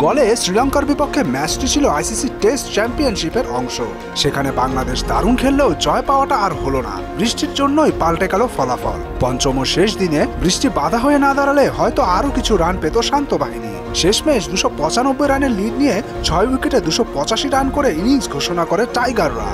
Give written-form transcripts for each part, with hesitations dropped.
গলে শ্রীলঙ্কার বিপক্ষে ম্যাচটি ছিল আইসিসি টেস্ট চ্যাম্পিয়নশিপের অংশ। সেখানে বাংলাদেশ দারুণ খেললেও জয় পাওয়াটা আর হলো না। বৃষ্টির জন্যই পাল্টে গেল ফলাফল। পঞ্চম ও শেষ দিনে বৃষ্টি বাধা হয়ে না দাঁড়ালে হয়তো আরও কিছু রান পেত শান্ত বাহিনী। শেষমেশ 295 রানের লিড নিয়ে 6 উইকেটে 285 রান করে ইনিংস ঘোষণা করে টাইগাররা।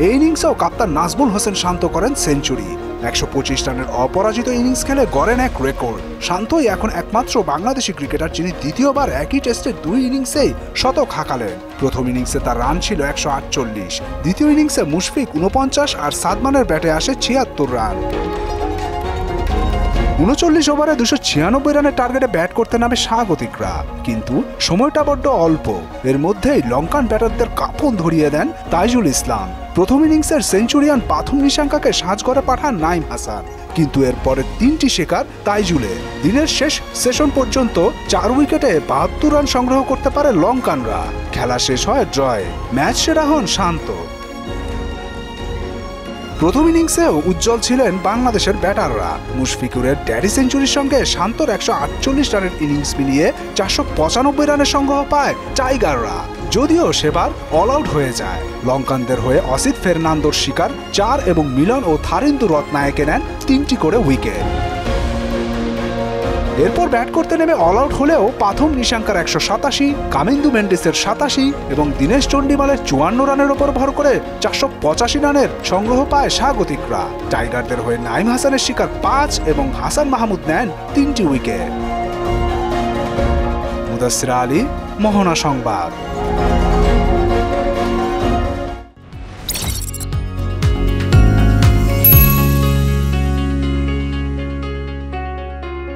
এই ইনিংসেও কাপ্তান নাজমুল হোসেন শান্ত করেন সেঞ্চুরি। 125 রানের অপরাজিত ইনিংস খেলে গড়েন এক রেকর্ড। শান্তই এখন একমাত্র বাংলাদেশি ক্রিকেটার যিনি দ্বিতীয়বার একই টেস্টে 2 ইনিংসেই শতক হাঁকালেন। প্রথম ইনিংসে তার রান ছিল 148, দ্বিতীয় ইনিংসে মুশফিক 49 আর সাদমানের ব্যাটে আসে 76 রান। 39 ওভারে 296 রানের টার্গেটে ব্যাট করতে নামে স্বাগতিকরা, কিন্তু সময়টা বড্ড অল্প। এর মধ্যেই লঙ্কান ব্যাটারদের কাঁপন ধরিয়ে দেন তাইজুল ইসলাম। প্রথম ইনিংসের সেঞ্চুরিয়ান পাথুম নিশাঙ্কাকে সাজঘরে পাঠান নাইম হাসান, কিন্তু এরপরে 3টি শিকার তাইজুলে। দিনের শেষ সেশন পর্যন্ত 4 উইকেটে 72 রান সংগ্রহ করতে পারে লঙ্কানরা। খেলা শেষ হয় ড্রয়ে। ম্যাচ সেরা হন শান্ত। প্রথম ইনিংসেও উজ্জ্বল ছিলেন বাংলাদেশের ব্যাটাররা। মুশফিকুরের ড্যাডি সেঞ্চুরির সঙ্গে শান্তর 148 রানের ইনিংস মিলিয়ে 495 রানের সংগ্রহ পায় টাইগাররা। যদিও সেবার অল আউট হয়ে যায়। লঙ্কানদের হয়ে অসিত ফের্নান্দোর শিকার 4 এবং মিলন ও থারিন্দু রত্নায়েকে নেন 3টি করে উইকেট। এরপর ব্যাট করতে নেমে অল আউট হলেও পাথুম নিশাঙ্কার 187, কামিন্দু মেন্ডিসের 87 এবং দীনেশ চন্ডিমালের 54 রানের ওপর ভর করে 485 রানের সংগ্রহ পায় স্বাগতিকরা। টাইগারদের হয়ে নাইম হাসানের শিকার 5 এবং হাসান মাহমুদ নেন 3টি উইকেট। মুদাসসির আলী, মোহনা সংবাদ।